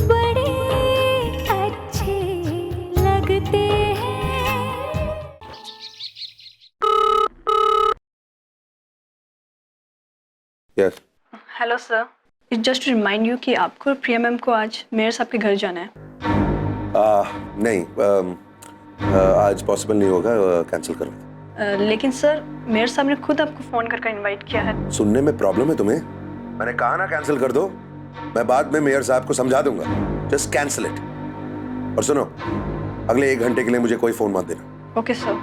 बड़े अच्छे लगते हैं। Yes hello sir, it's just to remind you कि आपको और प्रिया मैम को आज मेयर साहब के घर जाना है। नहीं, आज पॉसिबल नहीं होगा, कैंसिल करो। लेकिन सर मेयर साहब ने खुद आपको फोन करके इनवाइट किया है। सुनने में प्रॉब्लम है तुम्हें? मैंने कहा ना कैंसिल कर दो, मैं बाद में मेयर साहब को समझा दूंगा। Just cancel it. और सुनो, अगले 1 घंटे के लिए मुझे कोई फोन मत देना। Okay sir.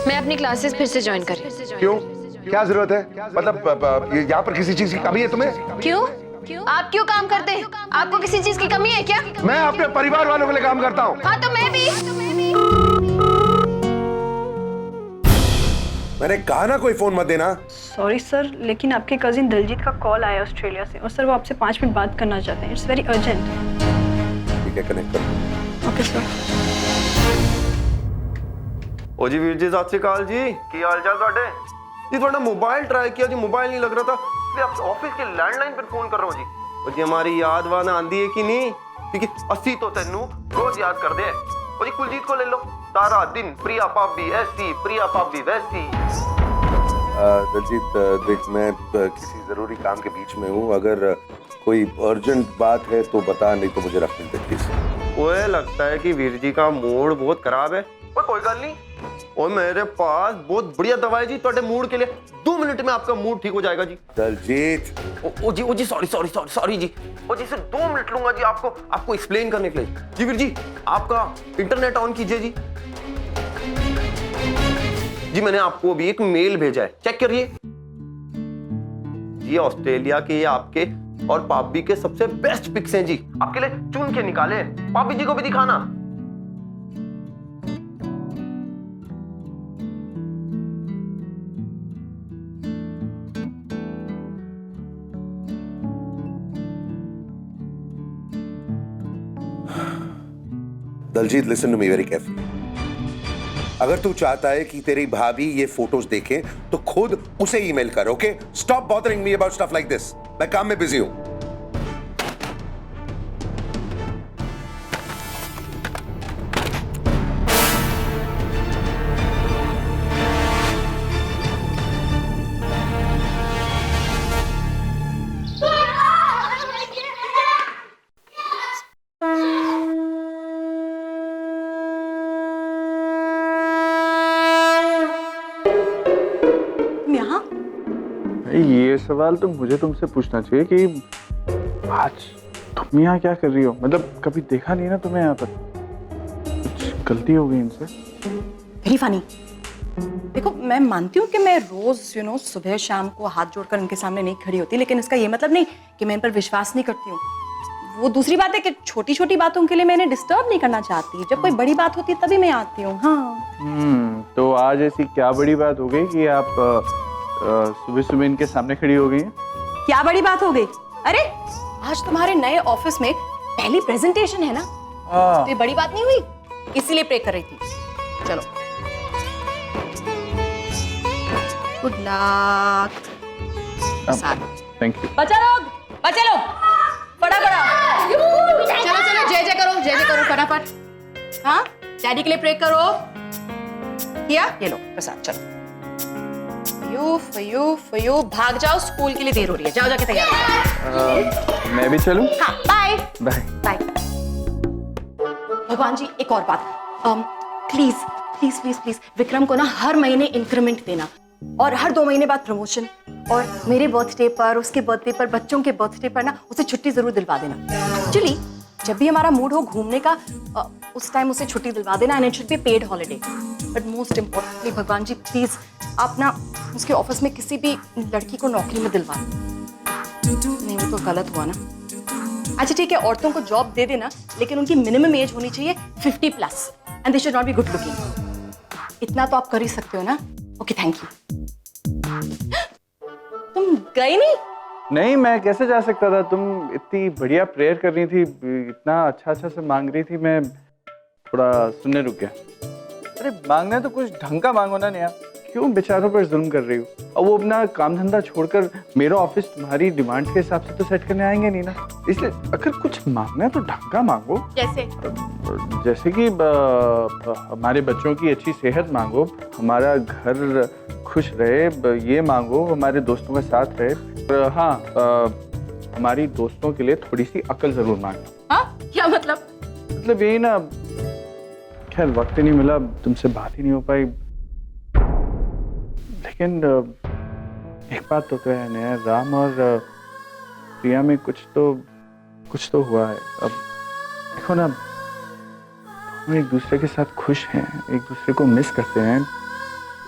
मैं अपनी क्लासेस फिर से ज्वाइन कर रही हूँ। क्यों? क्या जरूरत है? मतलब यहाँ पर किसी चीज की कमी है तुम्हें? क्यों? आप क्यों काम करते हैं? आपको किसी चीज की कमी है क्या? मैं अपने परिवार वालों के लिए काम करता हूँ। हाँ तो मैं भी। मैंने कहा ना कोई फोन मत देना। सॉरी सर, लेकिन आपके कजिन दिलजीत का कॉल आया ऑस्ट्रेलिया से और सर वो आपसे 5 मिनट बात करना चाहते हैं। It's very urgent. ठीक है, कनेक्ट करो। Okay sir. ओ जी वीर जी, सत श्री अकाल जी। की हाल चाल ਤੁਹਾਡੇ जी? थोड़ा मोबाइल ट्राई किया जी, मोबाइल नहीं लग रहा था, इसलिए आपसे ऑफिस के लैंडलाइन पर फोन कर रहा हूँ जी। और जी हमारी याद वान आंदी है कि नहीं? क्योंकि अस्सी तो तेनू रोज याद कर दे। और जी कुलजीत को ले लो, सारा दिन प्रिया भाभी ऐसी, प्रिया भाभी वैसी। दलजीत देख, मैं किसी जरूरी काम के बीच में हूँ। अगर कोई अर्जेंट बात है तो बता, नहीं तो मुझे रखने दे प्लीज। ओए लगता है कि वीर जी का मूड बहुत खराब है। ओए कोई गल नहीं, और मेरे पास बहुत बढ़िया दवा है जी ਤੁਹਾਡੇ मूड के लिए। 2 मिनट में आपका मूड ठीक हो जाएगा जी। दलजीत, ओ जी सॉरी जी। ओ जी सिर्फ 2 मिनट लूंगा जी आपको एक्सप्लेन करने के लिए। जी वीर जी, आपका इंटरनेट ऑन कीजिए जी। जी मैंने आपको अभी एक मेल भेजा है, चेक करिए जी। ऑस्ट्रेलिया के ये आपके और पापी के सबसे बेस्ट पिक्स हैं जी, आपके लिए चुन के निकाले हैं। पापी जी को भी दिखाना। Daljeet, listen to me very carefully. अगर तू चाहता है कि तेरी भाभी ये फोटोज देखे तो खुद उसे ईमेल कर, okay? Stop bothering me about stuff like this. मैं काम में बिजी हूं। ये सवाल तो मुझे तुमसे पूछना चाहिए कि आज तुम यहाँ क्या कर रही हो? मतलब कभी देखा नहीं ना तुम्हें यहाँ पर। कुछ गलती हो गई इनसे? Very funny. देखो, मैं मानती हूँ कि मैं रोज सुबह शाम को हाथ जोड़कर उनके सामने नहीं खड़ी होती, लेकिन इसका ये मतलब नहीं कि मैं इन पर विश्वास नहीं करती हूँ। वो दूसरी बात है कि छोटी छोटी बातों के लिए मैं इन्हें डिस्टर्ब नहीं करना चाहती। जब कोई बड़ी बात होती है तभी मैं आती हूँ। हाँ। तो आज ऐसी क्या बड़ी बात हो गई कि आप सुबह सुबह इनके सामने खड़ी हो गई हैं? क्या बड़ी बात हो गई? अरे आज तुम्हारे नए ऑफिस में पहली प्रेजेंटेशन है ना, तो ये बड़ी बात नहीं हुई, इसीलिए प्रे कर रही थी। चलो, गुड लक। Thank you. बच्चा लोग फटाफट। चलो जय जय करो फटाफट। हाँ, डैडी के लिए प्रे करो। किया? ये लो प्रसाद। चलो, फयू भाग जाओ, स्कूल के लिए देर हो रही है। जाओ जाके तैयार हो। मैं भी चलूं? हाँ, बाय बाय बाय। भगवान जी, एक और बात, please please please please Vikram को ना हर महीने इंक्रीमेंट देना और हर 2 महीने बाद प्रमोशन, और मेरे बर्थडे पर, उसके बर्थडे पर, बच्चों के बर्थडे पर ना उसे छुट्टी जरूर दिलवा देना। एक्चुअली जब भी हमारा मूड हो घूमने का, उस टाइम उसे छुट्टी दिलवा देना, and it should be paid holiday. But most importantly भगवान जी, प्लीज आप ना उसके ऑफिस में किसी भी लड़की को नौकरी में दिलवा। नहीं, वो तो गलत हुआ ना। अच्छा ठीक है, औरतों को जॉब दे देना, लेकिन उनकी मिनिमम एज होनी चाहिए 50+ and they should not be good looking. इतना तो आप कर ही सकते हो ना। Okay, thank you. तुम गए नहीं? नहीं, मैं कैसे जा सकता था? तुम इतनी बढ़िया प्रेयर कर रही थी, इतना अच्छा से मांग रही थी, मैं थोड़ा सुनने रुक गया। अरे मांगना है तो कुछ ढंग का मांगो ना नेहा, क्यों बेचारों पर जुल्म कर रही हो? और वो अपना काम धंधा छोड़कर मेरा ऑफिस तुम्हारी डिमांड के हिसाब से तो सेट करने आएंगे नहीं ना, इसलिए अगर कुछ मांगना है तो ढंग का मांगो। जैसे कि हमारे बच्चों की अच्छी सेहत मांगो, हमारा घर खुश रहे ये मांगो, हमारे दोस्तों का साथ रहे। हाँ, हमारी दोस्तों के लिए थोड़ी सी अकल जरूर मांगो। हाँ, क्या मतलब? मतलब यही ना, खैर वक्त ही नहीं मिला, तुमसे बात ही नहीं हो पाई। लेकिन एक बात तो है नेहा, राम और प्रिया में कुछ तो हुआ है। अब देखो ना, हम एक दूसरे के साथ खुश हैं, एक दूसरे को मिस करते हैं,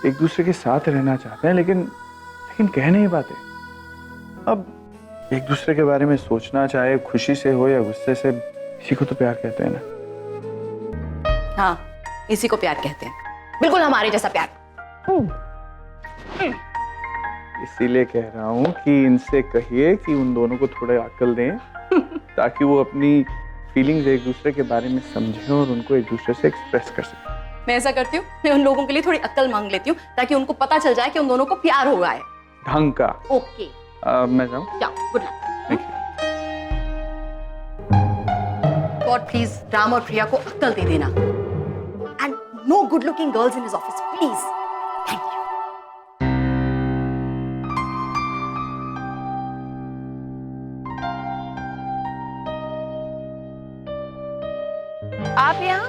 एक दूसरे के साथ रहना चाहते हैं, लेकिन कह नहीं पाते। अब एक दूसरे के बारे में सोचना, चाहे खुशी से हो या गुस्से से, इसी को तो प्यार कहते हैं ना। हाँ, इसी को प्यार कहते हैं, बिल्कुल हमारे जैसा प्यार। इसीलिए कह रहा हूँ कि इनसे कहिए कि उन दोनों को थोड़ा अक्ल दें ताकि वो अपनी फीलिंग्स एक दूसरे के बारे में समझें और उनको एक दूसरे से एक्सप्रेस कर सकें। मैं ऐसा करती हूँ, मैं उन लोगों के लिए थोड़ी अक्ल मांग लेती हूँ ताकि उनको पता चल जाए कि उन दोनों को प्यार हो रहा है। ढंग का। ओके, मैं जाऊँ? जाओ, good luck. Thank you. God please Ram और प्रिया को अक्ल दे देना। And no good looking girls in his office, please. Thank you. आप यहाँ?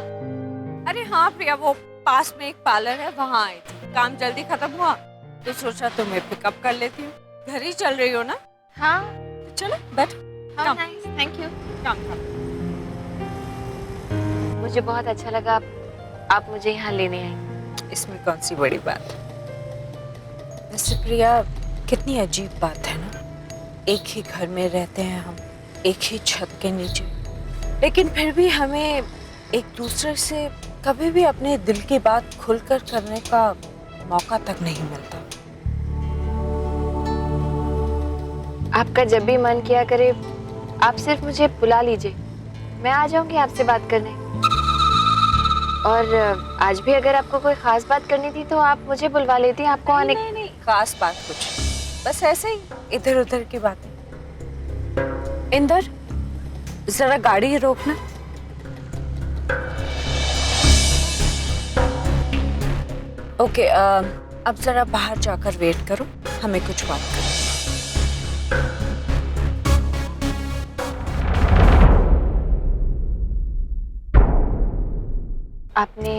अरे हाँ प्रिया, वो पास में एक पार्लर है, वहाँ आई थी। काम जल्दी खत्म हुआ तो सोचा तुम्हें पिकअप कर लेती हूँ। घर ही चल रही हो ना? हाँ। तो चलो बैठ। Thank you. काम कर। मुझे बहुत अच्छा लगा आप मुझे यहाँ लेने आई। इसमें कौन सी बड़ी बात है? वैसे प्रिया, कितनी अजीब बात है ना, एक ही घर में रहते हैं हम, एक ही छत के नीचे, लेकिन फिर भी हमें एक दूसरे से कभी भी अपने दिल की बात खुलकर करने का मौका तक नहीं मिलता। आपका जब भी मन किया करे, आप सिर्फ मुझे बुला लीजिए, मैं आ जाऊंगी आपसे बात करने। और आज भी अगर आपको कोई खास बात करनी थी तो आप मुझे बुलवा लेती। आपको आने नहीं, खास बात कुछ, बस ऐसे ही इधर उधर की बातें। इंदर, जरा गाड़ी रोकना। ओके, अब जरा बाहर जाकर वेट करो, हमें कुछ बात करनी। आपने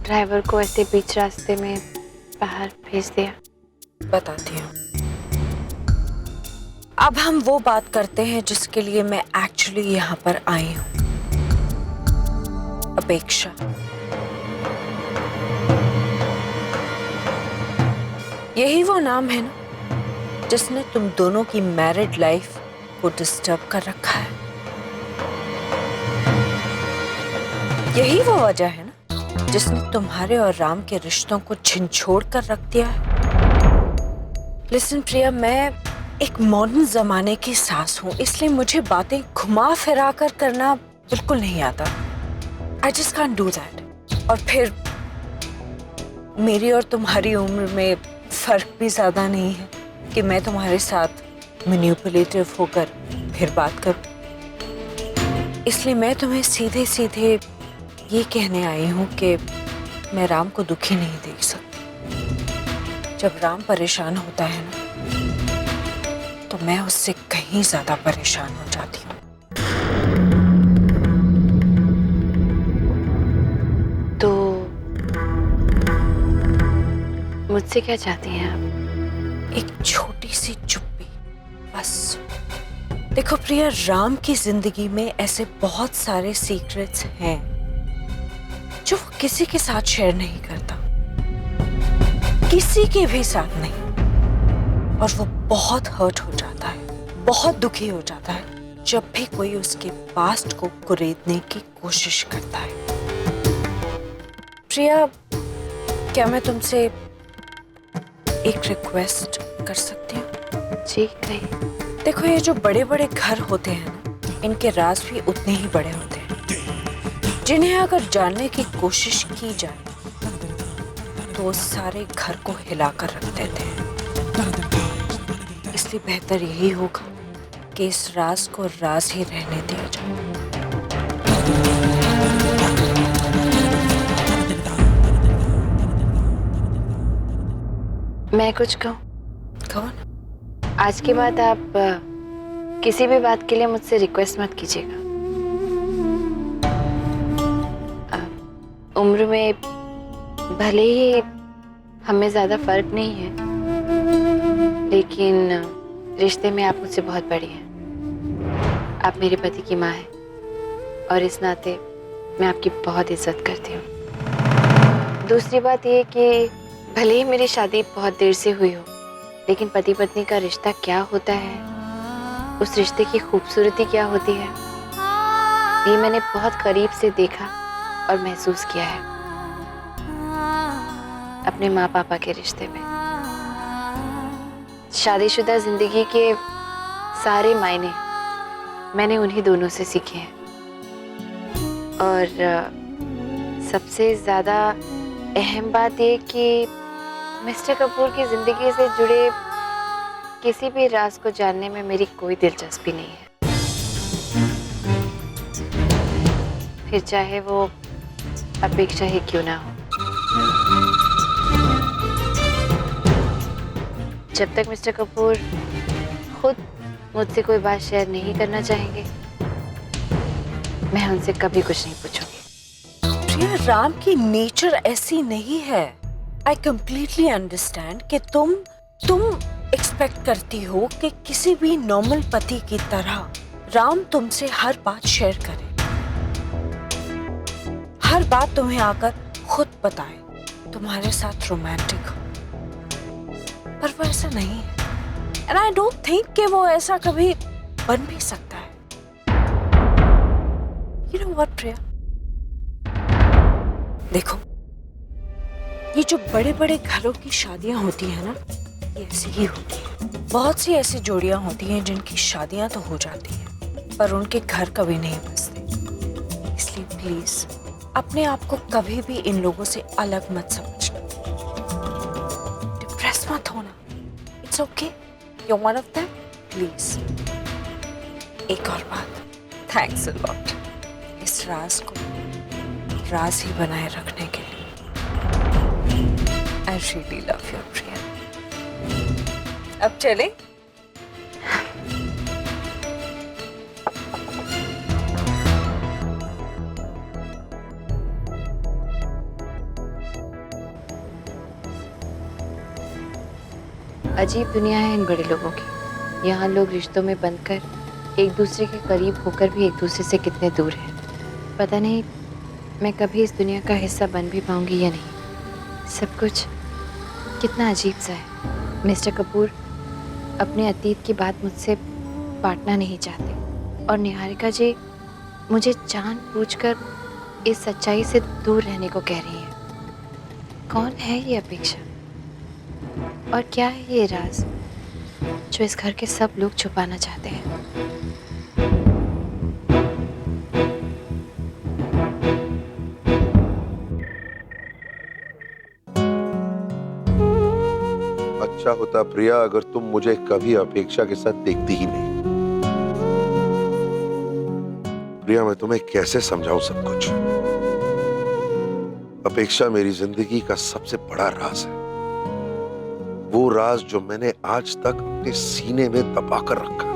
ड्राइवर को ऐसे बीच रास्ते में बाहर भेज दिया। बताती हूँ। अब हम वो बात करते हैं जिसके लिए मैं एक्चुअली यहाँ पर आई हूँ। अपेक्षा। यही वो नाम है ना जिसने तुम दोनों की मैरिड लाइफ को डिस्टर्ब कर रखा है। यही वो वजह है ना जिसने तुम्हारे और राम के रिश्तों को झिझोड़ कर रख दिया है। लिसन प्रिया, मैं एक मॉडर्न जमाने की सास हूँ, इसलिए मुझे बातें घुमा फिरा कर करना बिल्कुल नहीं आता। I just can't do that. और फिर मेरी और तुम्हारी उम्र में फर्क भी ज्यादा नहीं है कि मैं तुम्हारे साथ मैनिपुलेटिव होकर फिर बात करूं। इसलिए मैं तुम्हें सीधे सीधे ये कहने आई हूँ कि मैं राम को दुखी नहीं देख सकती। जब राम परेशान होता है ना, तो मैं उससे कहीं ज्यादा परेशान हो जाती हूँ। तो मुझसे क्या चाहती हैं आप? एक छोटी सी चुप्पी, बस। देखो प्रिया, राम की जिंदगी में ऐसे बहुत सारे सीक्रेट्स हैं जो वो किसी के साथ शेयर नहीं करता, किसी के भी साथ नहीं। और वो बहुत हर्ट हो जाता है, बहुत दुखी हो जाता है जब भी कोई उसके पास्ट को कुरेदने की कोशिश करता है। प्रिया, क्या मैं तुमसे एक रिक्वेस्ट कर सकती हूँ? जी नहीं। देखो, ये जो बड़े बड़े घर होते हैं ना, इनके राज भी उतने ही बड़े होते हैं, जिन्हें अगर जानने की कोशिश की जाए तो वो सारे घर को हिलाकर रख देते हैं। इसलिए बेहतर यही होगा कि इस राज को राज ही रहने दिया जाए। मैं कुछ कहूँ? कहो ना। आज के बाद आप किसी भी बात के लिए मुझसे रिक्वेस्ट मत कीजिएगा। उम्र में भले ही हमें ज्यादा फर्क नहीं है, लेकिन रिश्ते में आप मुझसे बहुत बड़ी हैं। आप मेरे पति की माँ हैं और इस नाते मैं आपकी बहुत इज्जत करती हूँ। दूसरी बात ये कि भले ही मेरी शादी बहुत देर से हुई हो, लेकिन पति पत्नी का रिश्ता क्या होता है, उस रिश्ते की खूबसूरती क्या होती है, ये मैंने बहुत करीब से देखा और महसूस किया है अपने माँ पापा के रिश्ते में। शादीशुदा जिंदगी के सारे मायने मैंने उन्हीं दोनों से सीखे हैं। और सबसे ज्यादा अहम बात ये कि मिस्टर कपूर की जिंदगी से जुड़े किसी भी राज को जानने में मेरी कोई दिलचस्पी नहीं है, फिर चाहे वो अपेक्षा ही क्यों ना हो। जब तक मिस्टर कपूर खुद मुझसे कोई बात शेयर नहीं करना चाहेंगे, मैं उनसे कभी कुछ नहीं पूछूंगी। प्रिया, राम की नेचर ऐसी नहीं है। आई कंप्लीटली अंडरस्टैंड कि तुम एक्सपेक्ट करती हो कि किसी भी नॉर्मल पति की तरह राम तुमसे हर बात शेयर करे, हर बात तुम्हें आकर खुद बताए, तुम्हारे साथ रोमांटिक हो, पर वो ऐसा नहीं है। एंड आई डोंट थिंक कि वो ऐसा कभी बन भी सकता है। यू नो व्हाट प्रिया, देखो, ये जो बड़े बड़े घरों की शादियां होती है ना, ये ऐसी ही होती है। बहुत सी ऐसी जोड़ियां होती हैं जिनकी शादियां तो हो जाती हैं, पर उनके घर कभी नहीं बसते। इसलिए प्लीज अपने आप को कभी भी इन लोगों से अलग मत समझना, डिप्रेस मत होना। It's okay, you are one of them. Please एक और बात, थैंक्स अ लॉट इस राज को राज ही बनाए रखने के लिए। I really love you, Priya. अब चले? अजीब दुनिया है इन बड़े लोगों की। यहाँ लोग रिश्तों में बंधकर एक दूसरे के करीब होकर भी एक दूसरे से कितने दूर हैं। पता नहीं मैं कभी इस दुनिया का हिस्सा बन भी पाऊंगी या नहीं। सब कुछ कितना अजीब सा है। मिस्टर कपूर अपने अतीत की बात मुझसे बांटना नहीं चाहते और निहारिका जी मुझे जानबूझकर इस सच्चाई से दूर रहने को कह रही हैं। कौन है ये अपेक्षा और क्या है ये राज जो इस घर के सब लोग छुपाना चाहते हैं? अच्छा होता प्रिया अगर तुम मुझे कभी अपेक्षा के साथ देखती ही नहीं। प्रिया, मैं तुम्हें कैसे समझाऊं सब कुछ। अपेक्षा मेरी जिंदगी का सबसे बड़ा राज है, वो राज जो मैंने आज तक अपने सीने में दबा कर रखा।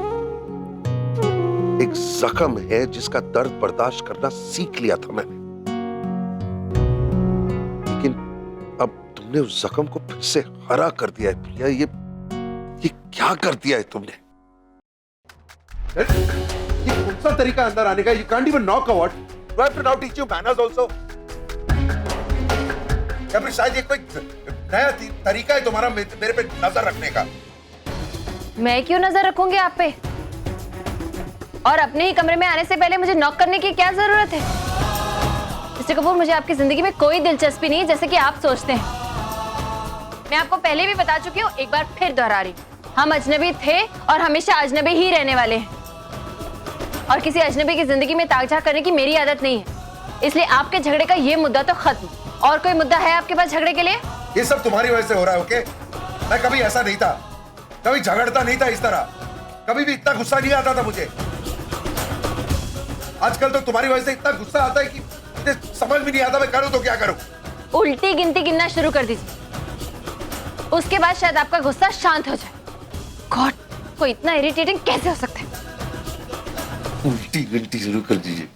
एक जख्म है जिसका दर्द बर्दाश्त करना सीख लिया था मैंने, लेकिन अब तुमने उस जख्म को फिर से हरा कर दिया है प्रिया। ये क्या कर दिया है तुमने? ये कौन सा तरीका अंदर आने का? You can't even knock a what? Do I have to now teach you manners also? या फिर शायद ये कोई नया तरीका है तुम्हारा मेरे पे नजर रखने का? मैं क्यों नजर रखूंगी आप पे? और अपने ही कमरे में आने से पहले मुझे नॉक करने की क्या जरूरत है? मिस्टर कपूर, मुझे आपकी जिंदगी में कोई दिलचस्पी नहीं जैसे कि आप सोचते हैं। मैं आपको पहले भी बता चुकी हूँ, एक बार फिर दोहरा रही हूँ। हम अजनबी थे और हमेशा अजनबी ही रहने वाले हैं, और किसी अजनबी की जिंदगी में ताक झाक करने की मेरी आदत नहीं है। इसलिए आपके झगड़े का ये मुद्दा तो खत्म। और कोई मुद्दा है आपके पास झगड़े के लिए? ये सब तुम्हारी वजह से हो रहा है, ओके? मैं कभी ऐसा नहीं था, कभी झगड़ता नहीं था इस तरह, कभी भी इतना गुस्सा नहीं आता था मुझे। आजकल तो तुम्हारी वजह से इतना गुस्सा आता है कि मुझे समझ भी नहीं आता मैं करूं तो क्या करूं। उल्टी गिनती गिनना शुरू कर दीजिए, उसके बाद शायद आपका गुस्सा शांत हो जाए। गॉड, कोई इतना इरिटेटिंग कैसे हो सकता है? उल्टी गिनती शुरू कर दीजिए।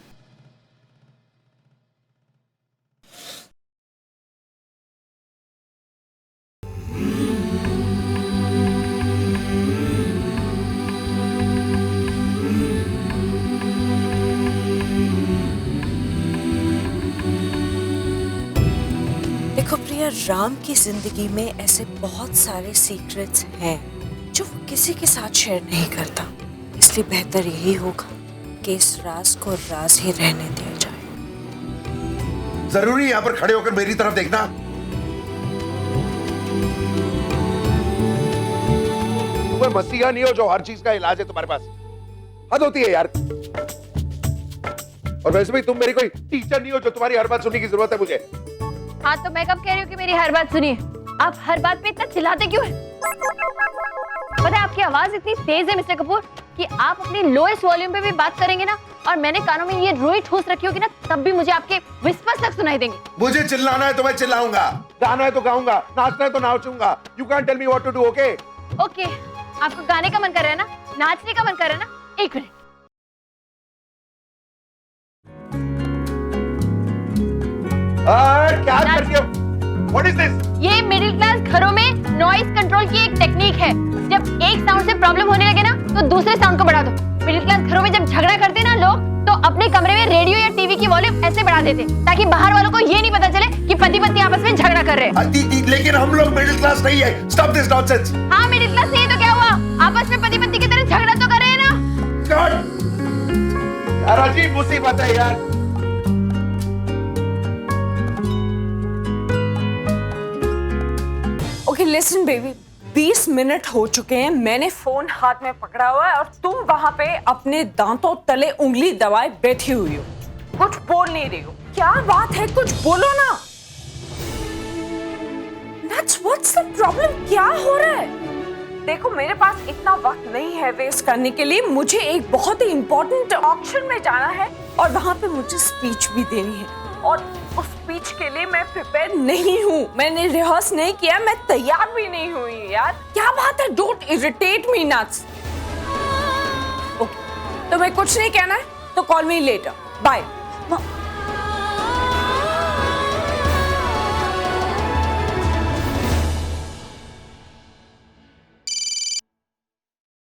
देखो प्रिया, राम की जिंदगी में ऐसे बहुत सारे सीक्रेट्स हैं जो वो किसी के साथ शेयर नहीं करता। इसलिए बेहतर यही होगा कि इस राज को राज ही रहने दिया जाए। जरूरी है यहाँ पर खड़े होकर मेरी तरफ देखना? तुम्हें मसीहा नहीं हो जो हर चीज का इलाज है तुम्हारे पास? हद होती है यार। और वैसे भी तुम मेरी कोई टीचर नहीं हो जो तुम्हारी हर बात सुनने की जरूरत है मुझे। हाँ, तो मैं कब कह रही हूँ कि मेरी हर बात सुनिए? आप हर बात पे इतना चिल्लाते क्यों हैं? पता है आपकी आवाज इतनी तेज है मिस्टर कपूर कि आप अपनी लोएस्ट वॉल्यूम पे भी बात करेंगे ना, और मैंने कानों में ये रुई ठूस रखी होगी ना, तब भी मुझे आपके विस्पर्स तक सुनाई देंगे। मुझे चिल्लाना है तो मैं चिल्लाऊंगा, गाना है तो गाऊंगा, नाचना है तो नाचूंगा। You can't tell me what to do, okay? Okay, आपको गाने का मन कर रहा है ना, नाचने का मन कर रहा है ना? एक मिनट। क्या कर रही हो? What is this? ये मिडिल क्लास घरों में नॉइज कंट्रोल की एक टेक्निक है। जब एक साउंड से प्रॉब्लम होने लगे ना, तो दूसरे साउंड को बढ़ा दो। मिडिल क्लास घरों में जब झगड़ा करते ना लोग, तो अपने कमरे में रेडियो या टीवी की वॉल्यूम ऐसे बढ़ा देते, ताकि बाहर वालों को ये नहीं पता चले कि पति पत्नी आपस में झगड़ा कर रहे हैं। लेकिन हम लोग मिडिल क्लास नहीं है। Stop this nonsense. हाँ, मिडिल क्लास नहीं है तो क्या हुआ? आपस में पति पत्नी की तरह झगड़ा तो कर रहे हैं ना? God! यार अजीब मुसीबत है यार। ओके लिसन बेबी, 20 मिनट हो चुके हैं, मैंने फोन हाथ में पकड़ा हुआ है और तुम वहां पे अपने दांतों तले उंगली दबाए बैठी हुई हो, कुछ बोल नहीं रही हो। क्या बात है, कुछ बोलो ना। What's the problem? क्या हो रहा है? देखो मेरे पास इतना वक्त नहीं है वेस्ट करने के लिए, मुझे एक बहुत ही इंपॉर्टेंट ऑक्शन में जाना है और वहां पे मुझे स्पीच भी देनी है, और उस स्पीच के लिए मैं प्रिपेयर नहीं हूँ, मैंने रिहर्स नहीं किया, मैं तैयार भी नहीं हुई यार। क्या बात है? Don't irritate me nuts. Okay, तुम्हें कुछ नहीं कहना है तो call me later, bye.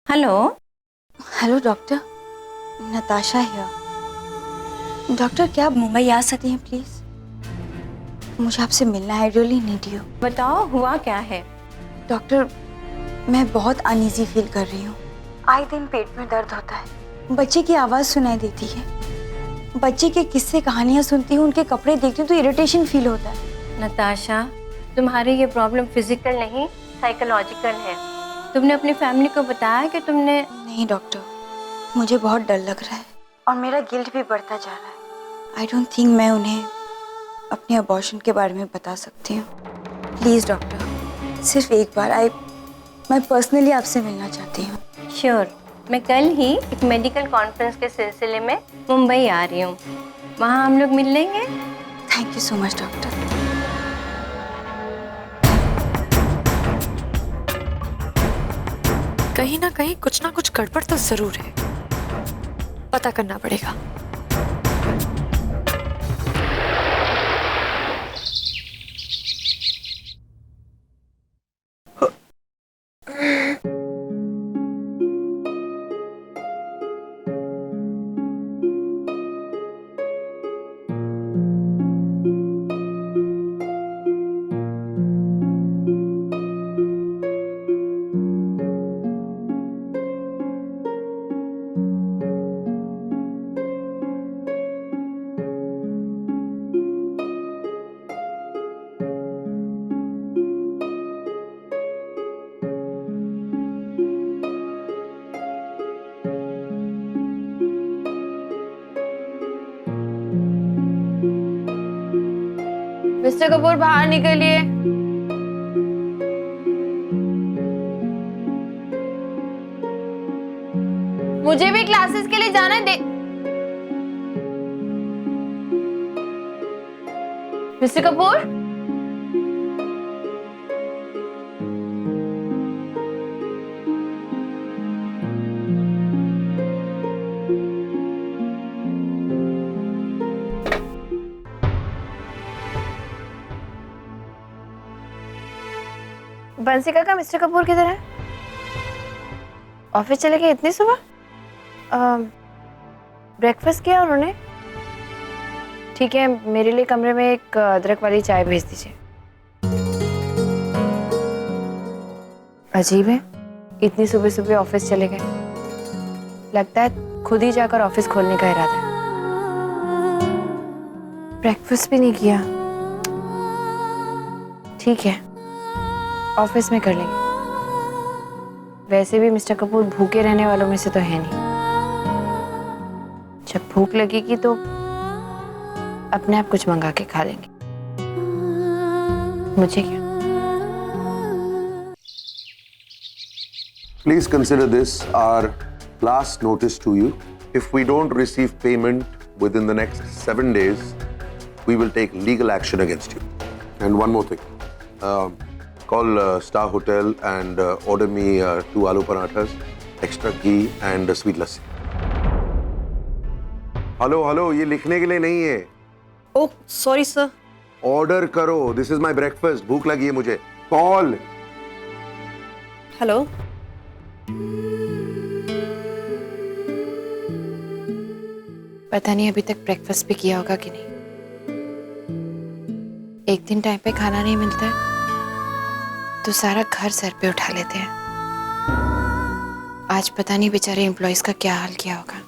Hello hello doctor, Natasha है। डॉक्टर क्या आप मुंबई आ सकती हैं प्लीज? मुझे आपसे मिलना है, रियली नीड यू। बताओ हुआ क्या है? डॉक्टर मैं बहुत अनईजी फील कर रही हूँ, आए दिन पेट में दर्द होता है, बच्चे की आवाज़ सुनाई देती है, बच्चे के किस्से कहानियाँ सुनती हूँ, उनके कपड़े देखती हूँ तो इरिटेशन फील होता है। नताशा, तुम्हारी ये प्रॉब्लम फिजिकल नहीं साइकोलॉजिकल है। तुमने अपनी फैमिली को बताया कि तुमने? नहीं डॉक्टर, मुझे बहुत डर लग रहा है और मेरा गिल्ट भी बढ़ता जा रहा है। आई डोंट थिंक मैं उन्हें अपने अबॉर्शन के बारे में बता सकती हूँ। प्लीज़ डॉक्टर, सिर्फ एक बार मैं पर्सनली आपसे मिलना चाहती हूँ। श्योर, मैं कल ही एक मेडिकल कॉन्फ्रेंस के सिलसिले में मुंबई आ रही हूँ, वहाँ हम लोग मिल लेंगे। Thank you so much doctor. कहीं ना कहीं कुछ ना कुछ गड़बड़ तो जरूर है, पता करना पड़ेगा। मिस्टर कपूर बाहर निकलिए। मुझे भी क्लासेस के लिए जाना है। मिस्टर कपूर, बंसी काका, मिस्टर कपूर किधर है? ऑफिस चले गए इतनी सुबह? ब्रेकफास्ट किया उन्होंने? ठीक है, मेरे लिए कमरे में एक अदरक वाली चाय भेज दीजिए। अजीब है, इतनी सुबह सुबह ऑफिस चले गए। लगता है खुद ही जाकर ऑफिस खोलने का इरादा है। ब्रेकफास्ट भी नहीं किया। ठीक है, ऑफिस में कर लेंगे। वैसे भी मिस्टर कपूर भूखे रहने वालों में से तो है नहीं। जब भूख लगेगी तो अपने आप कुछ मंगा के खा लेंगे। मुझे क्या? Please consider this our last notice to you. If we don't receive payment within the next 7 days, we will take legal action against you. And one more thing. Call Star Hotel and order me 2 aloo parathas, extra ghee and sweet lassi. Hello, ये लिखने के लिए नहीं है। Oh sorry sir. Order करो, this is my breakfast, भूख लगी है मुझे। कॉल। हेलो। पता नहीं अभी तक ब्रेकफास्ट भी किया होगा कि नहीं। एक दिन टाइम पे खाना नहीं मिलता है तो सारा घर सर पे उठा लेते हैं। आज पता नहीं बेचारे एम्प्लॉइज का क्या हाल किया होगा।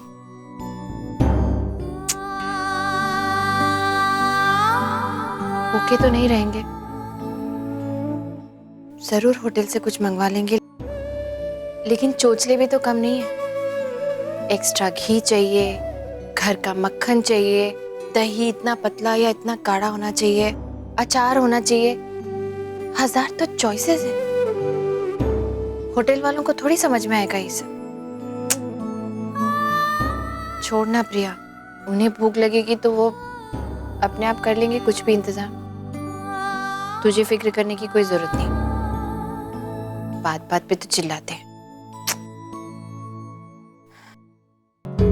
भूखे तो नहीं रहेंगे, जरूर होटल से कुछ मंगवा लेंगे, लेकिन चोचले भी तो कम नहीं है। एक्स्ट्रा घी चाहिए, घर का मक्खन चाहिए, दही इतना पतला या इतना गाढ़ा होना चाहिए, अचार होना चाहिए। 1000 तो चॉइसेस हैं। होटल वालों को थोड़ी समझ में आएगा ये सब। छोड़ना प्रिया, उन्हें भूख लगेगी तो वो अपने आप कर लेंगे कुछ भी इंतजाम। तुझे फिक्र करने की कोई जरूरत नहीं। बात बात पे तो चिल्लाते हैं।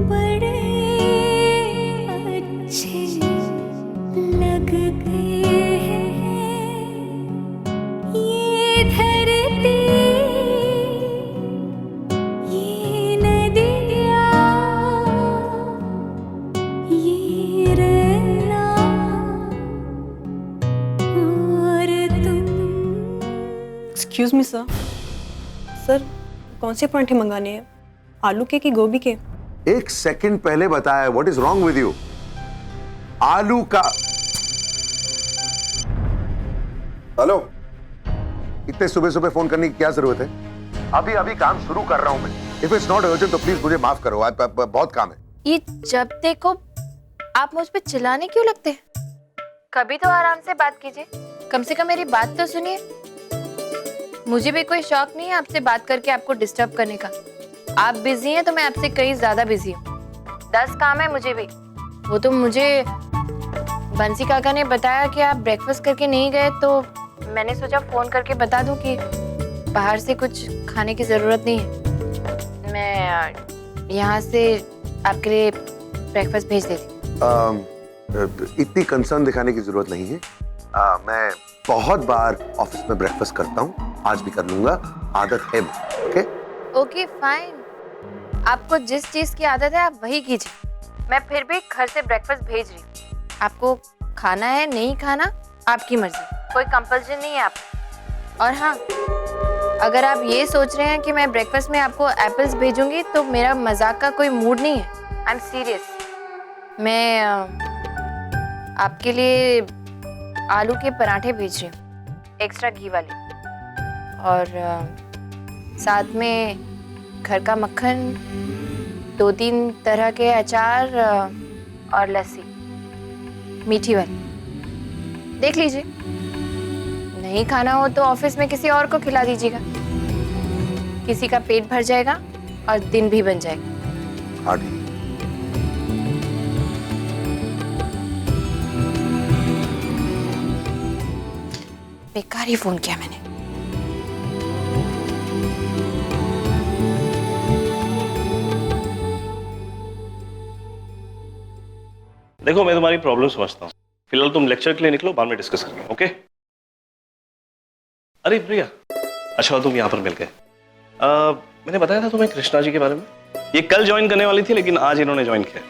बड़े अच्छे लगते हैं ये धरती, ये नदियाँ, ये रैना और तुम। Excuse me sir. सर कौन से पराठे मंगाने हैं, आलू के कि गोभी के? एक सेकंड पहले बताया, what is wrong with you? आलू का। हेलो, इतने सुबह सुबह फोन करने की क्या जरूरत है? अभी काम शुरू कर रहा हूं मैं। इफ इट्स नॉट अर्जेंट तो प्लीज मुझे माफ करो, बहुत काम है। ये जब देखो आप मुझ पे चिल्लाने क्यों लगते हैं? कभी तो आराम से बात कीजिए, कम से कम मेरी बात तो सुनिए। मुझे भी कोई शौक नहीं है आपसे बात करके आपको डिस्टर्ब करने का। आप बिजी हैं तो मैं आपसे कहीं ज्यादा बिजी हूँ। 10 काम है मुझे भी। वो तो मुझे बंसी काका ने बताया कि आप ब्रेकफास्ट करके नहीं गए, तो मैंने सोचा फोन करके बता दूं कि बाहर से कुछ खाने की जरूरत नहीं है। मैं यहाँ से आपके लिए ब्रेकफास्ट भेज देती। इतनी कंसर्न दिखाने की जरूरत नहीं है। मैं बहुत बार ऑफिस में ब्रेकफास्ट करता हूँ, आज भी कर लूंगा, आदत है। ओके ओके फाइन, आपको जिस चीज की आदत है आप वही कीजिए। मैं फिर भी घर से ब्रेकफास्ट भेज रही हूँ। आपको खाना है नहीं खाना आपकी मर्जी, कोई कंपल्शन नहीं है आप। और हाँ, अगर आप ये सोच रहे हैं कि मैं ब्रेकफास्ट में आपको एप्पल्स भेजूंगी तो मेरा मजाक का कोई मूड नहीं है। I am serious. मैं आपके लिए आलू के पराठे भेज रही हूँ, एक्स्ट्रा घी वाले, और साथ में घर का मक्खन, 2-3 तरह के अचार और लस्सी मीठी वाली। देख लीजिए, नहीं खाना हो तो ऑफिस में किसी और को खिला दीजिएगा। किसी का पेट भर जाएगा और दिन भी बन जाएगा। हाँ ठीक। बेकार ही फोन किया मैंने। देखो, मैं तुम्हारी प्रॉब्लम समझता हूँ। फिलहाल तुम लेक्चर के लिए निकलो, बाद में डिस्कस करेंगे, ओके? अरे प्रिया, अच्छा तुम यहाँ पर मिल गए। मैंने बताया था तुम्हें कृष्णा जी के बारे में। ये कल ज्वाइन करने वाली थी, लेकिन आज इन्होंने ज्वाइन किया।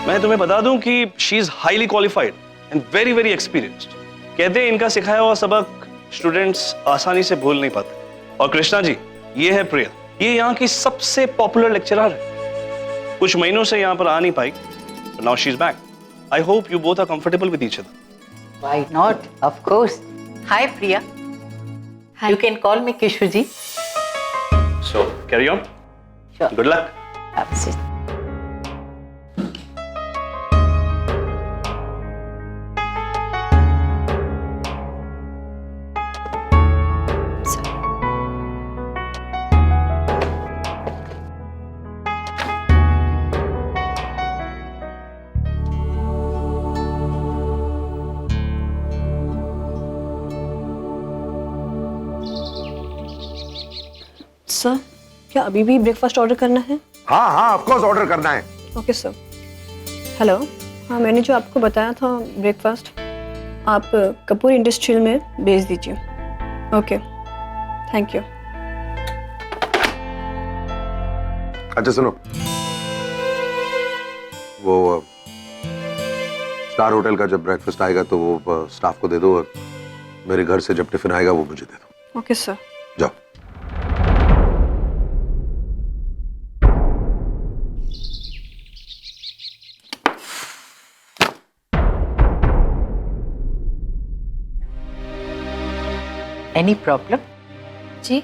मैं तुम्हें बता दूं कि she is highly qualified and very very experienced. कहते हैं इनका सिखाया हुआ सबक स्टूडेंट्स आसानी से भूल नहीं पाते। और कृष्णा जी, ये है प्रिया, ये यहाँ की सबसे पॉपुलर लेक्चरर है। कुछ महीनों से यहाँ पर आ नहीं पाई, now she is back. I hope you both are comfortable with each other. Why not? Of course. Hi, Priya. Hi. You can call me Kishu ji. So, carry on. Sure. Good luck. Absolutely. Sir, क्या अभी भी breakfast order करना है? हाँ हाँ, of course order करना है। Okay sir. Hello, हाँ मैंने जो आपको बताया था ब्रेकफास्ट, आप कपूर इंडस्ट्रियल में भेज दीजिए। Okay, thank you. अच्छा सुनो, वो स्टार होटल का जब ब्रेकफास्ट आएगा तो वो स्टाफ को दे दो, और मेरे घर से जब टिफिन आएगा वो मुझे दे दो। Okay sir. जाओ। Any problem? जी?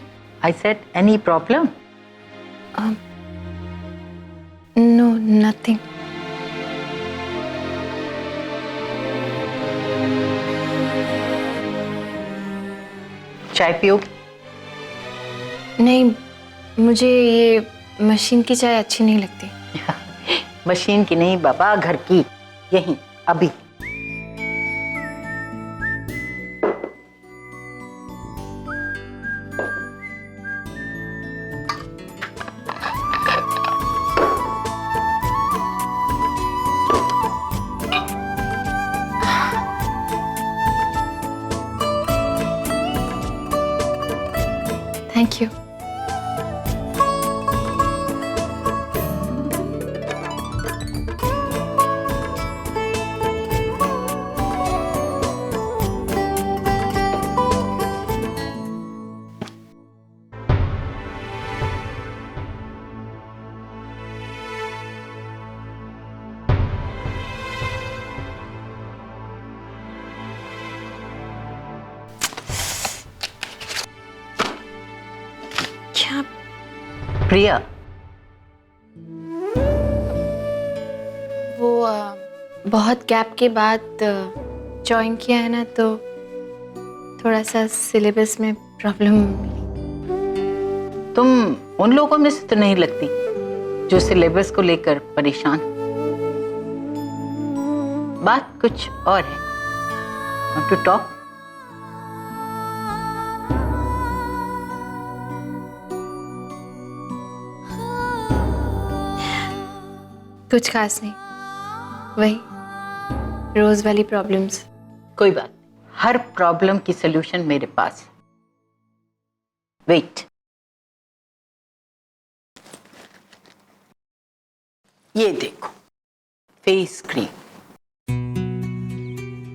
I said any problem? No, nothing. चाय पियो? नहीं, मुझे ये मशीन की चाय अच्छी नहीं लगती। मशीन की नहीं बाबा, घर की, यहीं अभी। Thank you. क्या? प्रिया, वो बहुत गैप के बाद ज्वाइन किया है ना, तो थोड़ा सा सिलेबस में प्रॉब्लम मिली। तुम उन लोगों में से तो नहीं लगती जो सिलेबस को लेकर परेशान। बात कुछ और है। Want to talk? कुछ खास नहीं, वही रोज वाली प्रॉब्लम्स। कोई बात, हर प्रॉब्लम की सलूशन मेरे पास। वेट, ये देखो फेस क्रीम।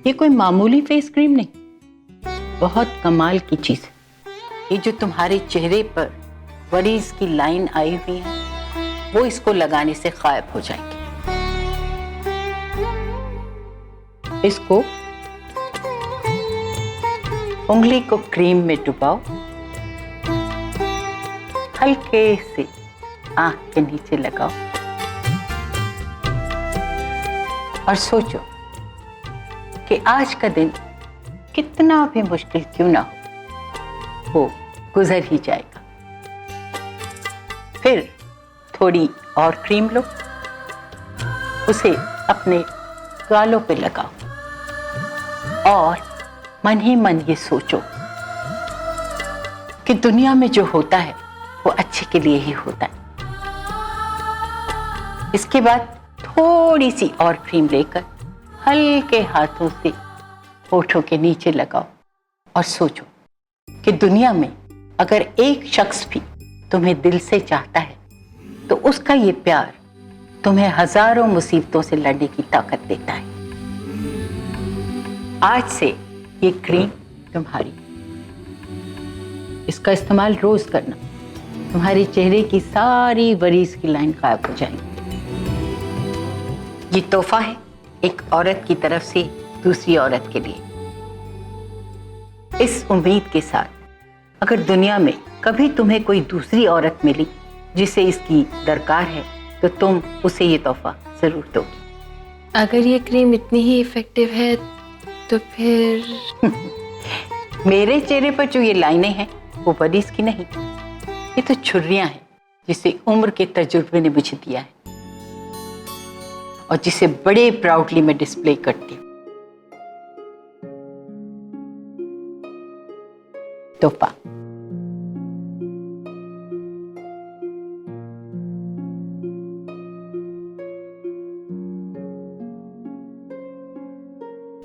ये कोई मामूली फेस क्रीम नहीं, बहुत कमाल की चीज है। ये जो तुम्हारे चेहरे पर वरीज की लाइन आई हुई है, वो इसको लगाने से गायब हो जाएंगे। इसको उंगली को क्रीम में डुबाओ, हल्के से आंख के नीचे लगाओ, और सोचो कि आज का दिन कितना भी मुश्किल क्यों ना हो, वो गुजर ही जाएगा। फिर थोड़ी और क्रीम लो, उसे अपने गालों पे लगाओ और मन ही मन ये सोचो कि दुनिया में जो होता है वो अच्छे के लिए ही होता है। इसके बाद थोड़ी सी और क्रीम लेकर हल्के हाथों से होठों के नीचे लगाओ और सोचो कि दुनिया में अगर एक शख्स भी तुम्हें दिल से चाहता है तो उसका ये प्यार तुम्हें हजारों मुसीबतों से लड़ने की ताकत देता है। आज से ये क्रीम तुम्हारी, इसका इस्तेमाल रोज करना, तुम्हारे चेहरे की सारी वरीज की लाइन गायब हो जाएगी। ये तोहफा है एक औरत की तरफ से दूसरी औरत के लिए, इस उम्मीद के साथ अगर दुनिया में कभी तुम्हें कोई दूसरी औरत मिली जिसे इसकी दरकार है तो तुम उसे ये तोहफा जरूर दोगी। अगर ये क्रीम इतनी ही इफेक्टिव है तो फिर मेरे चेहरे पर जो ये लाइनें हैं वो वरीज की नहीं, ये तो छुर्रियां हैं जिसे उम्र के तजुर्बे ने मुझे दिया है और जिसे बड़े प्राउडली मैं डिस्प्ले करती हूँ। तोहफा।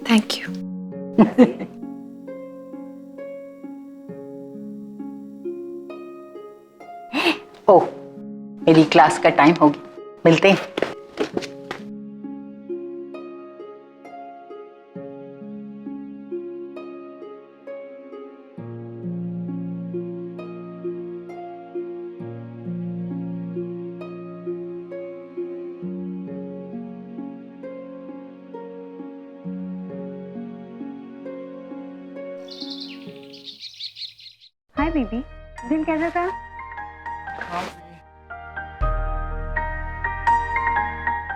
Thank you. ओह, मेरी क्लास का टाइम हो गया, मिलते हैं। हाय बेबी, दिन कैसा था?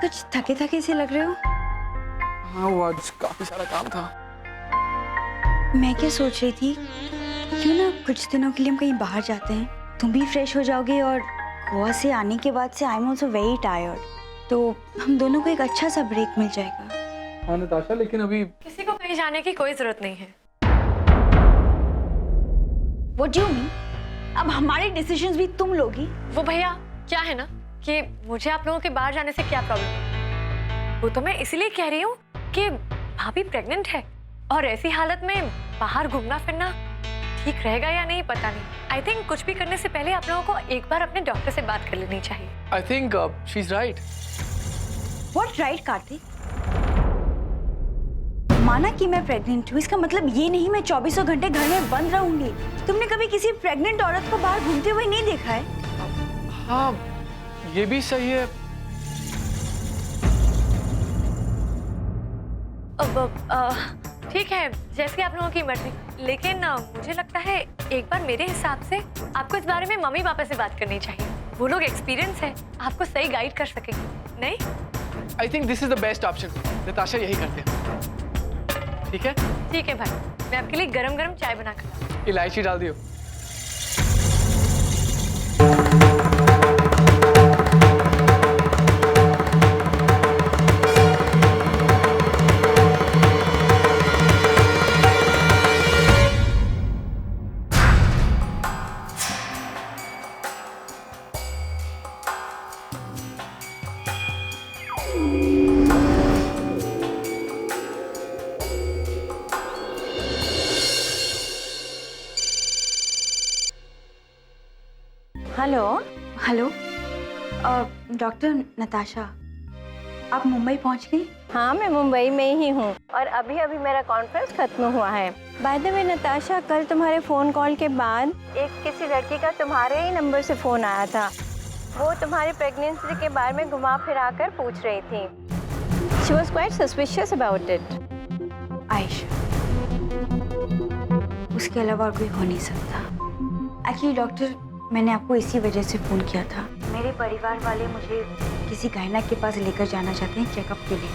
कुछ थके थके से लग रहे हो। हाँ, वो आज काफी सारा काम था। मैं क्या सोच रही थी, क्यों ना कुछ दिनों के लिए हम कहीं बाहर जाते हैं, तुम भी फ्रेश हो जाओगे और गोवा से आने के बाद से I am also very tired, तो हम दोनों को एक अच्छा सा ब्रेक मिल जाएगा। हाँ नताशा, लेकिन अभी किसी को कहीं जाने की कोई जरूरत नहीं है। What do you mean? अब हमारे डिसीजंस भी तुम लोगी। वो भैया क्या है ना कि मुझे आप लोगों के बाहर जाने से क्या प्रॉब्लम है, वो तो मैं इसीलिए कह रही हूँ कि भाभी प्रेग्नेंट है और ऐसी हालत में बाहर घूमना फिरना ठीक रहेगा या नहीं पता नहीं। आई थिंक कुछ भी करने से पहले आप लोगों को एक बार अपने डॉक्टर से बात कर लेनी चाहिए। I think she is right. What right, Kartik? माना कि मैं प्रेग्नेंट हूँ, इसका मतलब ये नहीं मैं 24 घंटे घर में बंद रहूंगी। तुमने कभी किसी प्रेग्नेंट औरत को बाहर घूमते हुए नहीं देखा है? हाँ, ये भी सही है। ठीक है, जैसे आप लोगों की मर्जी, लेकिन मुझे लगता है एक बार मेरे हिसाब से आपको इस बारे में मम्मी पापा से बात करनी चाहिए। वो लोग एक्सपीरियंस है, आपको सही गाइड कर सकेंगे। नहीं? I think this is the best option. Natasha, यही करते हैं। ठीक है? ठीक है भाई, मैं आपके लिए गरम गरम चाय बना कर इलायची डाल दियो। हेलो हेलो, डॉक्टर नताशा, आप मुंबई पहुंच गई? हाँ, मैं मुंबई में ही हूँ और अभी अभी मेरा कॉन्फ्रेंस खत्म हुआ है। बाय द वे नताशा, कल तुम्हारे फ़ोन कॉल के बाद किसी लड़की का तुम्हारे ही नंबर से फ़ोन आया था। वो तुम्हारी प्रेगनेंसी के बारे में घुमा फिरा कर पूछ रही थी। She was quite suspicious about it. Ayesha, उसके अलावा और कोई हो नहीं सकता। एक्चुअली डॉक्टर, मैंने आपको इसी वजह से फ़ोन किया था। मेरे परिवार वाले मुझे किसी गायनेक के पास लेकर जाना चाहते हैं चेकअप के लिए।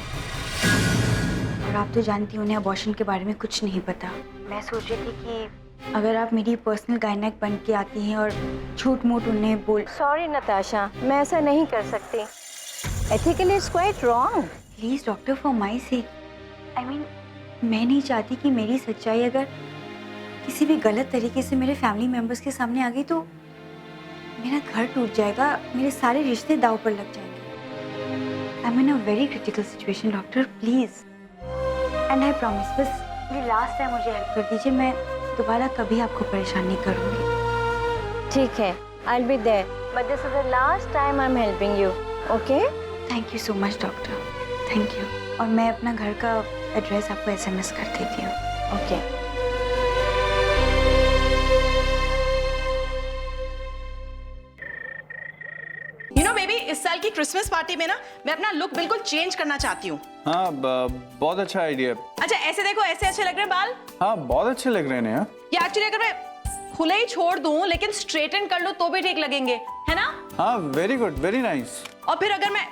और आप तो जानती हैं उन्हें अबॉर्शन के बारे में कुछ नहीं पता। मैं सोच रही थी कि अगर आप मेरी पर्सनल गायनेक बन के आती हैं और झूठ मूठ उन्हें बोल। सॉरी नताशा, मैं ऐसा नहीं कर सकती। Ethically it's quite wrong. Please doctor, for my sake. I mean, मैं नहीं चाहती कि मेरी सच्चाई अगर किसी भी गलत तरीके से मेरे फैमिली मेंबर्स के सामने आ गई तो मेरा घर टूट जाएगा, मेरे सारे रिश्ते दांव पर लग जाएंगे। I am in a very critical situation doctor, please. And I promise, बस ये लास्ट टाइम मुझे हेल्प कर दीजिए। मैं दोबारा कभी आपको परेशान नहीं करूँगी। ठीक है, I will be there, but this is the last time I am helping you, okay? Thank you so much doctor, thank you. और मैं अपना घर का एड्रेस आपको SMS कर देती हूँ। ओके। यू नो बेबी, इस साल की क्रिसमस पार्टी में ना मैं अपना लुक बिल्कुल चेंज करना चाहती हूँ। हाँ, बहुत अच्छा आइडिया। अच्छा, ऐसे देखो, ऐसे अच्छे लग रहे हैं बाल। हाँ, बहुत अच्छे लग रहे हैं यार। या एक्चुअली अगर मैं खुले ही छोड़ दूं लेकिन स्ट्रेटन कर लूं तो भी ठीक लगेंगे, है ना? हाँ, वेरी गुड, वेरी नाइस। और फिर अगर मैं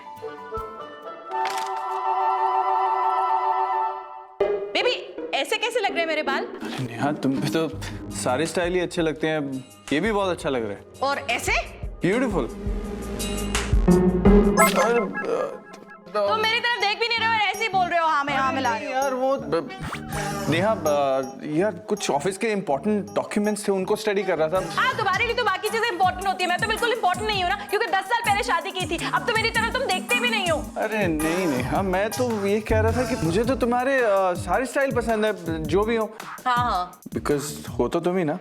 बेबी, ऐसे कैसे लग रहे हैं मेरे बाल? नेहा, तुम पे तो सारे स्टाइल ही अच्छे लगते हैं, ये भी बहुत अच्छा लग रहा है। और ऐसे ब्यूटीफुल। तो मेरी तरफ देख भी नहीं रहे हो और ऐसे ही बोल रहे हो हाँ मिला रहे हो। यार वो नेहा, यार कुछ ऑफिस के इंपॉर्टेंट डॉक्यूमेंट्स थे, उनको स्टडी कर रहा था। हाँ, तुम्हारे लिए तो बाकी चीजें इंपॉर्टेंट होती है, मैं तो बिल्कुल इंपॉर्टेंट नहीं हूँ ना, क्योंकि 10 साल पहले शादी की थी। अब तो मेरी तरफ तुम देखते भी नहीं हो। अरे नहीं नेहा, मैं तो ये कह रहा था कि मुझे तो तुम्हारे सारे स्टाइल पसंद है, जो भी हो। हाँ। बिकॉज हो तो तुम ही ना।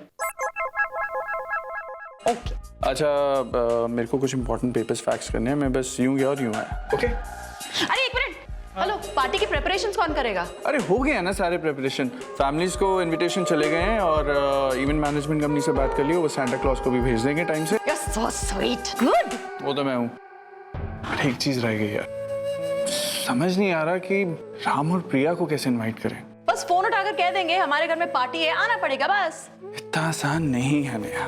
ओके। अच्छा, मेरे को कुछ इंपॉर्टेंट पेपर्स फैक्स करने हैं, मैं बस यूं गया और यूं आया। ओके? अरे एक मिनट, हेलो, पार्टी की प्रिपरेशंस कौन करेगा? अरे हो गया ना सारे प्रिपरेशन, फैमिलीज को इनविटेशन चले गए हैं और इवेंट मैनेजमेंट कंपनी से बात कर ली, वो सांता क्लॉज को भी भेज देंगे टाइम से। You're so sweet. Good. वो तो मैं हूँ। एक चीज रह गई यार, समझ नहीं आ रहा कि राम और प्रिया को कैसे इनवाइट करें। बस फोन उठाकर कह देंगे हमारे घर में पार्टी है, आना पड़ेगा बस। इतना आसान नहीं है नेहा,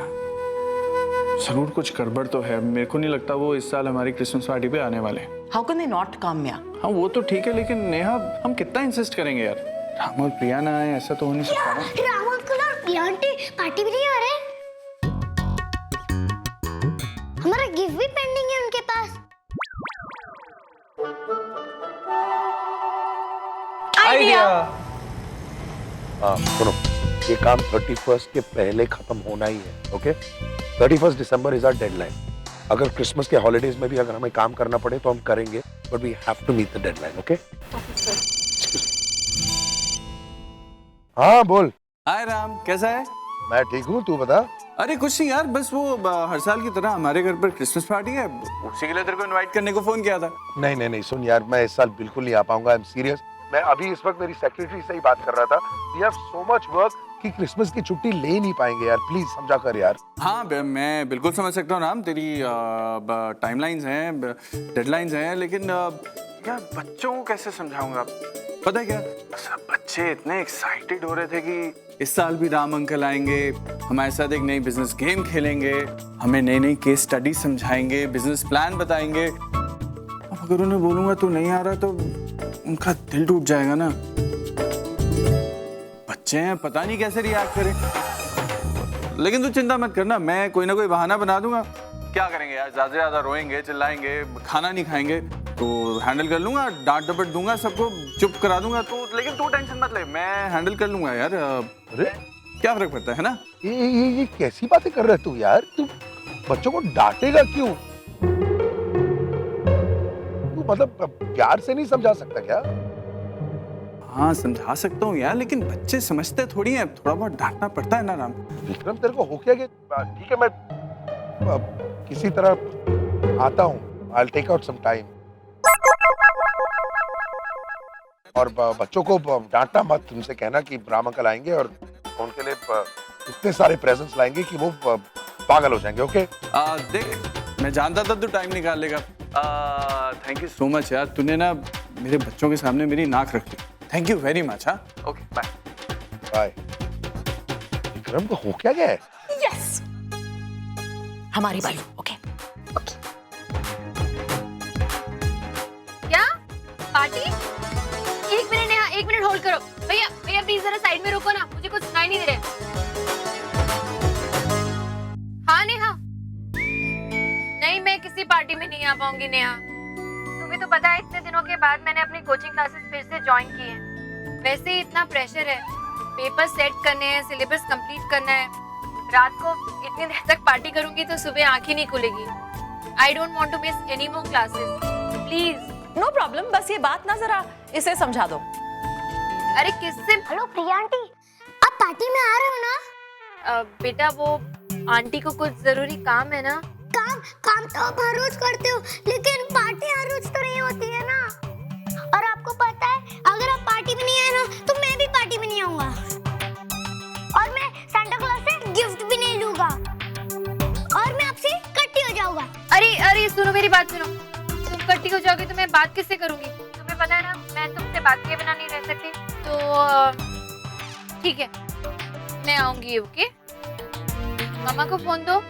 जरूर कुछ गड़बड़ तो है। मेरे को नहीं लगता वो इस साल हमारी क्रिसमस पार्टी पे आने वाले हैं। How can they not come here? हाँ, वो तो ठीक है, लेकिन नेहा हम कितना इंसिस्ट करेंगे यार, राम और प्रिया ना आए, ऐसा तो हो नहीं सकता ना। राम अंकल और प्रिया आंटी पार्टी भी नहीं आ रहे। हमारा गिफ्ट भी पेंडिंग है उनके पास। आइडिया। हाँ सुनो, ये काम 31 के पहले खत्म होना ही है, okay? 31 December is our deadline. अगर क्रिसमस के हॉलीडेज में भी अगर हमें काम करना पड़े तो हम करेंगे, but we have to meet the deadline, okay? हाँ बोल। हाय राम, कैसा है? मैं ठीक हूँ, तू बता। अरे कुछ नहीं यार, बस वो हर साल की तरह हमारे घर पर क्रिसमस पार्टी है, उसी के लिए तेरे को इनवाइट करने को फोन किया था। नहीं सुन यार, मैं इस साल बिल्कुल नहीं आ पाऊंगा, आई एम सीरियस। मैं अभी इस वक्त मेरी सेक्रेटरी से ही बात कर रहा था, we have so much work कि क्रिसमस की छुट्टी ले नहीं पाएंगे यार, प्लीज समझा कर यार। हाँ, मैं बिल्कुल समझ सकता हूँ राम, तेरी टाइमलाइंस हैं, डेडलाइंस हैं, लेकिन यार बच्चों को कैसे समझाऊंगा? पता है क्या, सब बच्चे इतने एक्साइटेड हो रहे थे कि इस साल भी राम अंकल आएंगे, हमारे साथ एक नई बिजनेस गेम खेलेंगे, हमें नई नई केस स्टडी समझाएंगे, बिजनेस प्लान बताएंगे। अब अगर उन्हें बोलूंगा तो नहीं आ रहा तो उनका दिल टूट जाएगा ना। बच्चे हैं, पता नहीं कैसे रिएक्ट करें। लेकिन तू चिंता मत करना, मैं कोई ना कोई बहाना बना दूंगा। क्या करेंगे यार, ज्यादा से ज्यादा रोएंगे, चिल्लाएंगे, खाना नहीं खाएंगे, तो हैंडल कर लूंगा, डांट डपट दूंगा, सबको चुप करा दूंगा। तो लेकिन तू टेंशन मत ले, मैं हैंडल कर लूंगा यार। अरे क्या फर्क पड़ता है ना? ये कैसी बातें कर रहे तू यार? तू बच्चों को डांटेगा क्यों? तू मतलब प्यार से नहीं समझा सकता क्या? हाँ, समझा सकता हूँ यार, लेकिन बच्चे समझते थोड़ी हैं, थोड़ा बहुत डांटना पड़ता है ना राम। विक्रम, तेरे को हो क्या? ठीक है, मैं किसी तरह आता हूँ, I'll take out some time। और बच्चों को डांटना मत, तुमसे कहना कि राम अंकल आएंगे और उनके लिए इतने सारे प्रेजेंट्स लाएंगे कि वो पागल हो जाएंगे, ओके? देख, मैं जानता था तू टाइम निकाल लेगा। थैंक यू सो मच यार, तूने ना मेरे बच्चों के सामने मेरी नाक रख ली। Thank you very much. हाँ, ओके, बाय बाय। विक्रम को हो क्या गया है? यस, हमारी बारी, ओके? पार्टी? एक मिनट नेहा, एक मिनट होल्ड करो। भैया भैया प्लीज जरा साइड में रुको ना, मुझे कुछ सुनाई नहीं दे रहा। हाँ नेहा, नहीं मैं किसी पार्टी में नहीं आ पाऊंगी नेहा। तुम्हें तो पता है इतने दिनों के बाद मैंने अपनी कोचिंग क्लासेस फिर से ज्वाइन की हैं। वैसे ही इतना प्रेशर है, पेपर सेट करने हैं, सिलेबस कंप्लीट करना है। रात को इतनी देर तक पार्टी करूंगी तो सुबह आंख ही नहीं खुलेगी। I don't want to miss any more classes, please. No problem, बस ये बात ना जरा इसे समझा दो। अरे किससे? हेलो प्रिया आंटी, आप पार्टी में आ रहे हो ना? बेटा वो आंटी को कुछ जरूरी काम है ना। काम तो आप हर रोज करते हो, लेकिन पार्टी हर रोज तो नहीं होती है ना। और आपको पता है अगर आप पार्टी में नहीं आए ना तो मैं भी पार्टी में नहीं आऊंगा, और मैं सांता क्लॉज से गिफ्ट भी नहीं लूंगा, और मैं आपसे कट्टी हो जाऊंगा। अरे अरे सुनो मेरी बात सुनो, तुम कट्टी हो जाओगे तो मैं बात किससे करूंगी? तुम्हें पता है ना मैं तुमसे बात किए बिना नहीं रह सकती। तो ठीक है मैं आऊंगी। ओके मामा को फोन दो।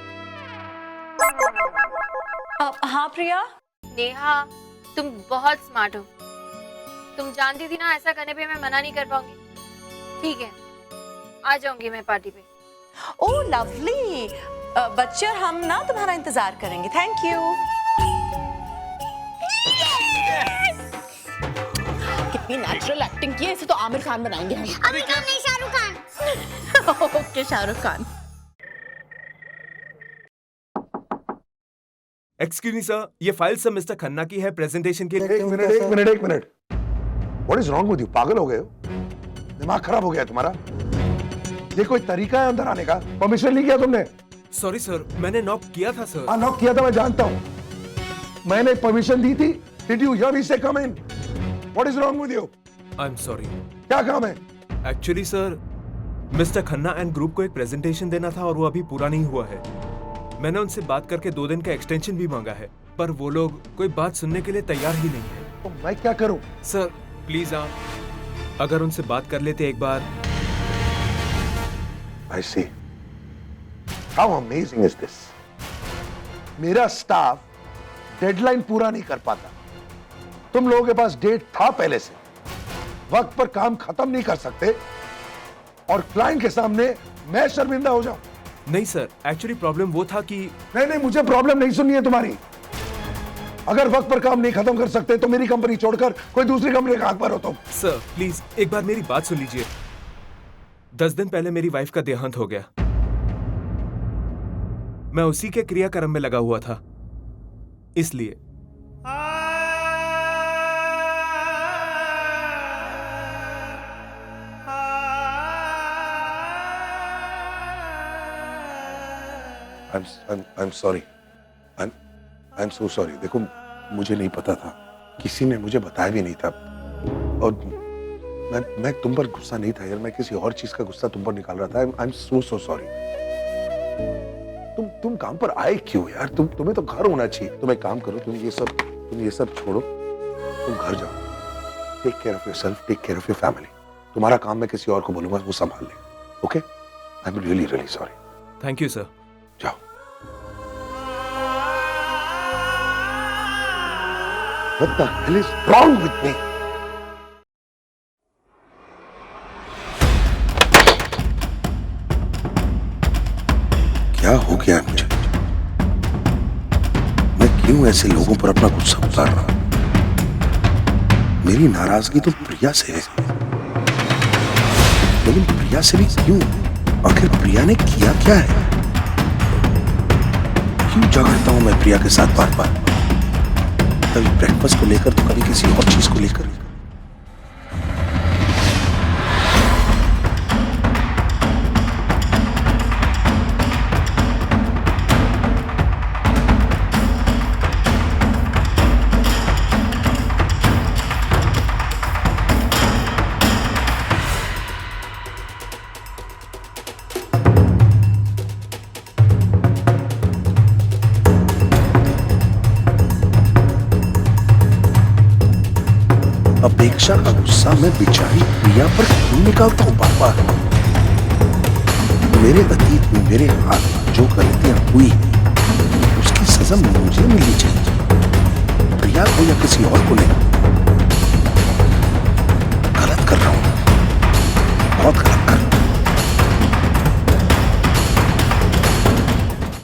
हाँ प्रिया। नेहा तुम बहुत स्मार्ट हो, तुम जानती थी ना ऐसा करने पे मैं मना नहीं कर पाऊंगी। ठीक है आ जाऊंगी मैं पार्टी पे। ओह लवली बच्चे, और हम ना तुम्हारा इंतजार करेंगे। Thank you. कितनी नेचुरल एक्टिंग की है, इसे तो आमिर खान बनाएंगे हम। आमिर खान नहीं, Shahrukh Khan. Okay Shahrukh Khan. Excuse me sir, ये फाइल सब मिस्टर खन्ना की है प्रेजेंटेशन के लिए। एक minute. What is wrong with you? पागल हो गए हो? दिमाग खराब हो गया तुम्हारा? ये कोई तरीका है अंदर आने का? परमिशन नहीं किया तुमने? सॉरी सर, मैंने नॉक किया था सर। हाँ नॉक किया था, मैं जानता हूँ। मैंने परमिशन दी थी। Did you hear me say come in? What is wrong with you? I am sorry. क्या काम है? Actually sir mister Khanna and group को एक प्रेजेंटेशन देना था और वो अभी पूरा नहीं हुआ है। मैंने उनसे बात करके 2 दिन का एक्सटेंशन भी मांगा है, पर वो लोग कोई बात सुनने के लिए तैयार ही नहीं है। तो मैं क्या करूं? सर प्लीज आप अगर उनसे बात कर लेते एक बार। I see. How amazing is this? मेरा स्टाफ डेडलाइन पूरा नहीं कर पाता। तुम लोगों के पास डेट था पहले से, वक्त पर काम खत्म नहीं कर सकते, और क्लाइंट के सामने मैं शर्मिंदा हो जाऊं? नहीं सर, एक्चुअली प्रॉब्लम वो था कि नहीं, मुझे प्रॉब्लम नहीं सुननी है तुम्हारी। अगर वक्त पर काम नहीं खत्म कर सकते तो मेरी कंपनी छोड़कर कोई दूसरी कंपनी का हाथ पर हो तुम। सर प्लीज एक बार मेरी बात सुन लीजिए। 10 दिन पहले मेरी वाइफ का देहांत हो गया। मैं उसी के क्रियाक्रम में लगा हुआ था, इसलिए I'm sorry. I'm so sorry. देखो मुझे नहीं पता था, किसी ने मुझे बताया भी नहीं था, और मैं तुम पर गुस्सा नहीं था यार, मैं किसी और चीज का गुस्सा तुम पर निकाल रहा था। I'm so sorry. तुम काम पर आए क्यों यार? तुम्हें तो घर होना चाहिए। तुम एक काम करो, तुम ये सब छोड़ो, तुम घर जाओ। Take care of yourself, take care of your family. तुम्हारा काम मैं किसी और को बोलूंगा, वो संभाल ले। Okay? I am really sorry. Thank you sir. जाओ। What the hell is wrong with me? क्या हो गया मुझे? मैं क्यों ऐसे लोगों पर अपना गुस्सा उतार रहा हूं? मेरी नाराजगी तो प्रिया से है, लेकिन प्रिया से भी क्यों? आखिर प्रिया ने किया क्या है? क्यों झगड़ता हूं मैं प्रिया के साथ बार बार? कभी ब्रेकफास्ट को लेकर तो कभी किसी और चीज को लेकर। अपेक्षा का गुस्सा मैं बेचारी प्रिया पर क्यों निकालता हूं बार बार? मेरे अतीत में मेरे हाथ जो गलतियां हुई उसकी सजा मुझे मिलनी चाहिए, प्रिया को या किसी और को नहीं। कर रहा हूं।